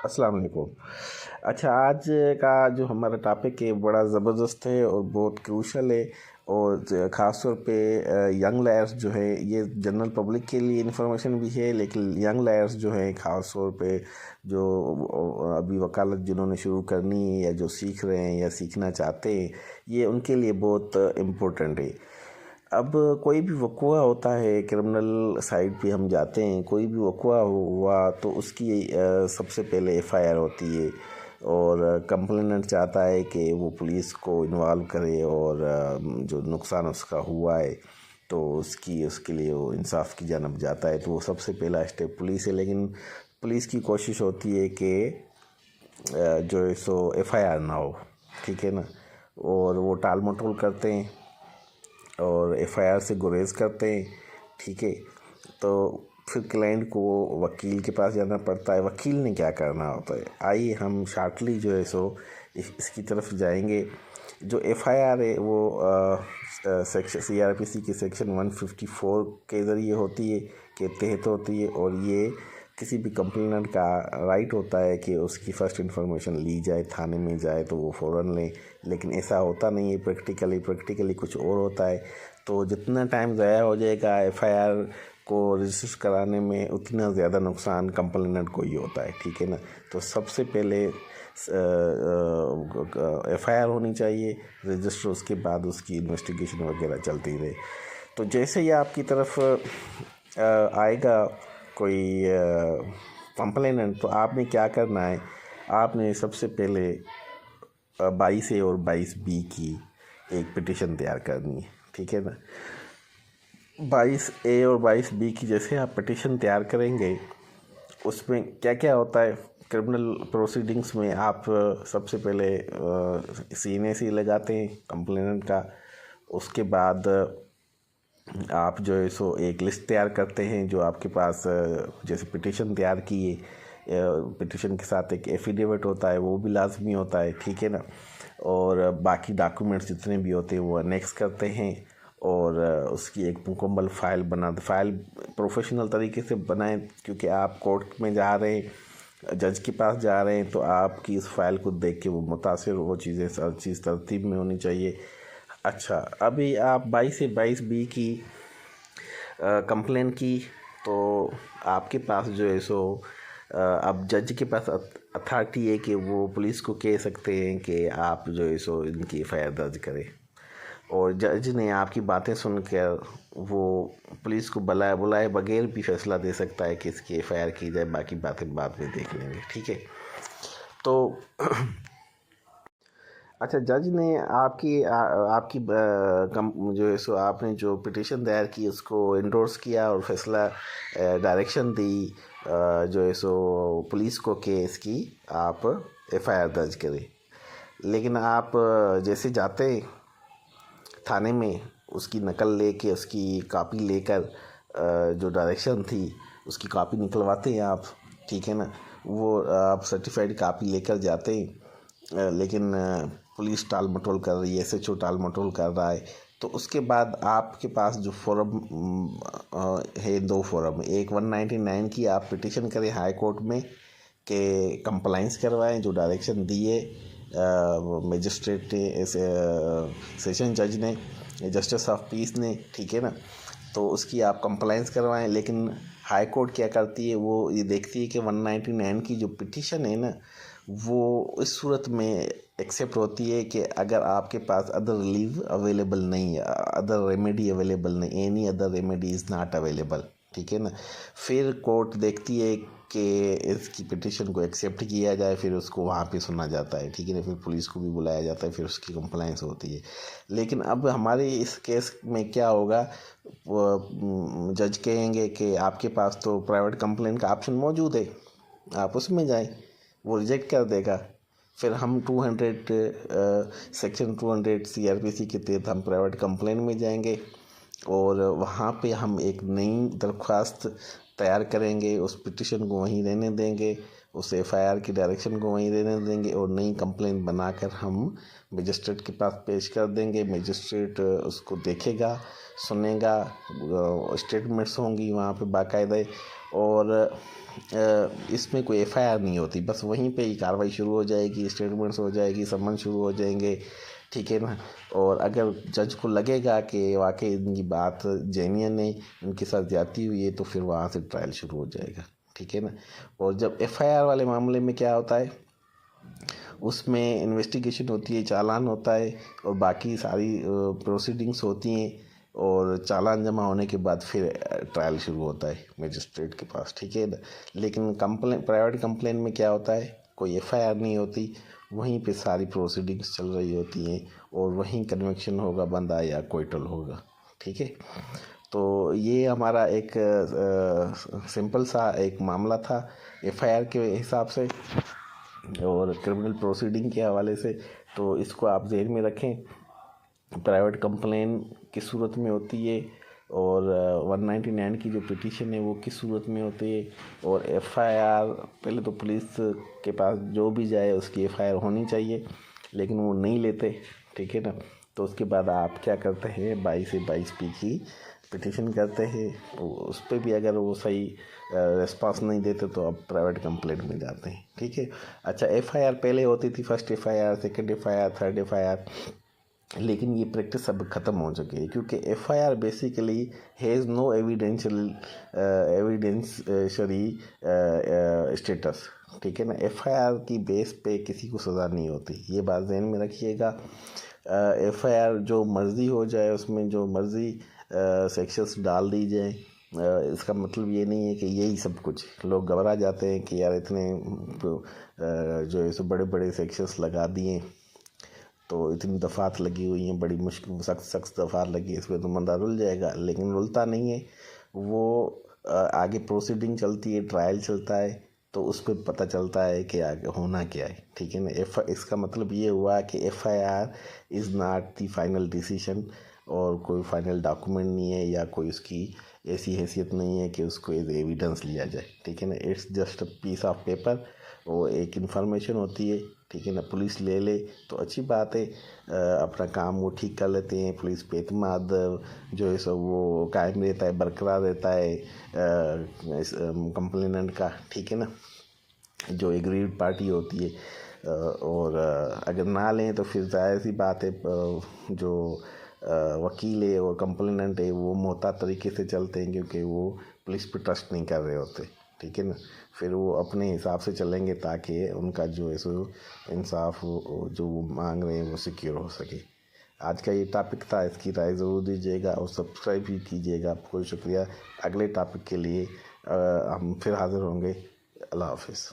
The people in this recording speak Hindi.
अस्सलाम वालेकुम। अच्छा, आज का जो हमारा टॉपिक है बड़ा ज़बरदस्त है और बहुत क्रूशल है। और ख़ास तौर पे यंग लायर्स जो है, ये जनरल पब्लिक के लिए इंफॉर्मेशन भी है, लेकिन यंग लायर्स जो है ख़ास तौर पे जो अभी वकालत जिन्होंने शुरू करनी है या जो सीख रहे हैं या सीखना चाहते हैं, ये उनके लिए बहुत इम्पोर्टेंट है। अब कोई भी वक़्वा होता है, क्रिमिनल साइड पे हम जाते हैं, कोई भी वक़्वा हुआ तो उसकी सबसे पहले एफआईआर होती है। और कंप्लेनेंट चाहता है कि वो पुलिस को इन्वॉल्व करे और जो नुकसान उसका हुआ है तो उसके लिए वो इंसाफ की जानब जाता है, तो वो सबसे पहला स्टेप पुलिस है। लेकिन पुलिस की कोशिश होती है कि जो है सो एफआईआर ना हो, ठीक है ना। और वो टाल मटोल करते हैं और एफआईआर से गुरेज करते हैं, ठीक है। तो फिर क्लाइंट को वकील के पास जाना पड़ता है। वकील ने क्या करना होता है, आइए हम शार्टली जो है सो इसकी तरफ जाएंगे। जो एफआईआर है वो सेक्शन सीआरपीसी के सेक्शन 154 के ज़रिए होती है, के तहत होती है। और ये किसी भी कंप्लेनेंट का राइट होता है कि उसकी फ़र्स्ट इन्फॉर्मेशन ली जाए, थाने में जाए तो वो फ़ौरन लें। लेकिन ऐसा होता नहीं है प्रैक्टिकली कुछ और होता है। तो जितना टाइम ज़ाया हो जाएगा एफआईआर को रजिस्टर कराने में, उतना ज़्यादा नुकसान कंप्लेनेंट को ही होता है, ठीक है ना। तो सबसे पहले एफआईआर होनी चाहिए, रजिस्टर, उसके बाद उसकी इन्वेस्टिगेशन वगैरह चलती रहे। तो जैसे ही आपकी तरफ आएगा कोई कंप्लेनेंट, तो आपने क्या करना है, आपने सबसे पहले 22A और 22B की एक पिटिशन तैयार करनी है, ठीक है ना। 22A और 22B की जैसे आप पिटिशन तैयार करेंगे, उसमें क्या क्या होता है, क्रिमिनल प्रोसीडिंग्स में आप सबसे पहले सीएनएसी लगाते हैं कंप्लेनेंट का। उसके बाद आप जो है सो एक लिस्ट तैयार करते हैं जो आपके पास, जैसे पिटिशन तैयार की है, पिटिशन के साथ एक एफिडेविट होता है, वो भी लाजमी होता है, ठीक है ना। और बाकी डॉक्यूमेंट्स जितने भी होते हैं वो अनेक्स करते हैं। और उसकी एक मुकम्मल फाइल प्रोफेशनल तरीके से बनाएं, क्योंकि आप कोर्ट में जा रहे हैं, जज के पास जा रहे हैं, तो आपकी इस फाइल को देख के वो मुतासिर, वो चीज़ें हर चीज़ तरतीब में होनी चाहिए। अच्छा, अभी आप 22A 22B की कंप्लेन की, तो आपके पास जो है सो अब जज के पास अथॉरिटी है कि वो पुलिस को कह सकते हैं कि आप जो है सो इनकी एफआईआर दर्ज करें। और जज ने आपकी बातें सुनकर वो पुलिस को बुलाए बगैर भी फैसला दे सकता है कि इसकी एफआईआर की जाए, बाकी बातें बाद में देख लेंगे, ठीक है। तो अच्छा, जज ने आपकी जो है सो आपने जो पिटिशन दायर की उसको इंडोर्स किया और फैसला डायरेक्शन दी जो है सो पुलिस को कि इसकी आप एफआईआर दर्ज करें। लेकिन आप जैसे जाते थाने में, उसकी नकल लेके, उसकी कॉपी लेकर जो डायरेक्शन थी उसकी कॉपी निकलवाते हैं आप, ठीक है ना। वो आप सर्टिफाइड कॉपी लेकर जाते हैं, लेकिन पुलिस टाल मटोल कर रही है, एसएचओ टाल मटोल कर रहा है। तो उसके बाद आपके पास जो फॉर्म है, दो फॉर्म, एक 199 की आप पिटिशन करें हाई कोर्ट में कि कंप्लाइंस करवाएं जो डायरेक्शन दिए मजिस्ट्रेट ने, सेशन जज ने, जस्टिस ऑफ पीस ने, ठीक है ना। तो उसकी आप कंप्लाइंस करवाएं। लेकिन हाई कोर्ट क्या करती है, वो ये देखती है कि 199 की जो पिटिशन है ना, वो इस सूरत में एक्सेप्ट होती है कि अगर आपके पास अदर रिलीफ अवेलेबल नहीं है, अदर रेमेडी अवेलेबल नहीं, any other remedy is not available, ठीक है ना। फिर कोर्ट देखती है कि इसकी पिटिशन को एक्सेप्ट किया जाए, फिर उसको वहाँ पे सुना जाता है, ठीक है ना। फिर पुलिस को भी बुलाया जाता है, फिर उसकी कंप्लाइंस होती है। लेकिन अब हमारे इस केस में क्या होगा, जज कहेंगे कि आपके पास तो प्राइवेट कंप्लेंट का ऑप्शन मौजूद है, आप उसमें जाएं, वो रिजेक्ट कर देगा। फिर हम 200 सेक्शन 200 सीआरपीसी के तहत हम प्राइवेट कंप्लेंट में जाएंगे और वहाँ पे हम एक नई दरख्वास्त तैयार करेंगे, उस पिटिशन को वहीं रहने देंगे, उस एफआईआर की डायरेक्शन को वहीं रहने देंगे और नई कंप्लेंट बनाकर हम मजिस्ट्रेट के पास पेश कर देंगे। मजिस्ट्रेट उसको देखेगा, सुनेगा, स्टेटमेंट्स होंगी वहाँ पे बाकायदा, और इसमें कोई एफआईआर नहीं होती, बस वहीं पे ही कार्रवाई शुरू हो जाएगी, स्टेटमेंट्स हो जाएगी, सम्मन शुरू हो जाएंगे, ठीक है ना। और अगर जज को लगेगा कि वाकई इनकी बात जेन्युइन है, इनके साथ ज्यादती हुई है, तो फिर वहाँ से ट्रायल शुरू हो जाएगा, ठीक है ना। और जब एफआईआर वाले मामले में क्या होता है, उसमें इन्वेस्टिगेशन होती है, चालान होता है और बाकी सारी प्रोसीडिंग्स होती हैं, और चालान जमा होने के बाद फिर ट्रायल शुरू होता है मजिस्ट्रेट के पास, ठीक है ना। लेकिन कंप्लेन, प्राइवेट कंप्लेन में क्या होता है, कोई एफआईआर नहीं होती, वहीं पे सारी प्रोसीडिंग्स चल रही होती हैं और वहीं कन्विक्शन होगा बंदा या कोइटल होगा, ठीक है। तो ये हमारा एक सिंपल सा एक मामला था एफआईआर के हिसाब से और क्रिमिनल प्रोसीडिंग के हवाले से। तो इसको आप ज़हन में रखें, प्राइवेट कंप्लेन किस सूरत में होती है और 199 की जो पिटीशन है वो किस सूरत में होती है, और एफआईआर पहले तो पुलिस के पास जो भी जाए उसकी एफआईआर होनी चाहिए, लेकिन वो नहीं लेते, ठीक है ना। तो उसके बाद आप क्या करते हैं, 22 की पिटीशन करते हैं, उस पर भी अगर वो सही रिस्पांस नहीं देते तो आप प्राइवेट कंप्लेंट में जाते हैं, ठीक है। अच्छा, एफआईआर पहले होती थी, first FIR, second FIR, third FIR, लेकिन ये प्रैक्टिस अब ख़त्म हो चुकी है, क्योंकि FIR basically has no evidentiary status, ठीक है ना। एफआईआर की बेस पे किसी को सज़ा नहीं होती, ये बात ध्यान में रखिएगा। एफआईआर जो मर्ज़ी हो जाए, उसमें जो मर्ज़ी सेक्शंस डाल दी जाए, इसका मतलब ये नहीं है कि यही सब कुछ। लोग घबरा जाते हैं कि यार इतने जो है सो बड़े बड़े सेक्शंस लगा दिए, तो इतनी दफ़ात लगी हुई हैं, बड़ी मुश्किल सख्त दफ़ात लगी, इसमें तो बंदा रुल जाएगा, लेकिन रुलता नहीं है वो। आगे प्रोसीडिंग चलती है, ट्रायल चलता है, तो उस पर पता चलता है कि आगे होना क्या है, ठीक है ना। इसका मतलब ये हुआ कि FIR is not the final decision, और कोई फाइनल डॉक्यूमेंट नहीं है या कोई उसकी ऐसी हैसियत नहीं है कि उसको एज एविडेंस लिया जाए, ठीक है ना। It's just a piece of paper, वो एक इन्फॉर्मेशन होती है, ठीक है ना। पुलिस ले ले तो अच्छी बात है, अपना काम वो ठीक कर लेते हैं, पुलिस पे एतमाद जो है सो वो कायम रहता है, बरकरार रहता है कंप्लेनेंट का, ठीक है ना, जो एग्रीड पार्टी होती है। और अगर ना लें तो फिर जाहिर सी बात है, जो वकील है और कंप्लेनेंट है वो मोहतात तरीके से चलते हैं, क्योंकि वो पुलिस पे ट्रस्ट नहीं कर रहे होते, ठीक है ना। फिर वो अपने हिसाब से चलेंगे ताकि उनका जो है सो इंसाफ जो वो मांग रहे हैं वो सिक्योर हो सके। आज का ये टॉपिक था, इसकी राय ज़रूर दीजिएगा और सब्सक्राइब भी कीजिएगा। बहुत शुक्रिया। अगले टॉपिक के लिए हम फिर हाज़िर होंगे। अल्लाह हाफिज़।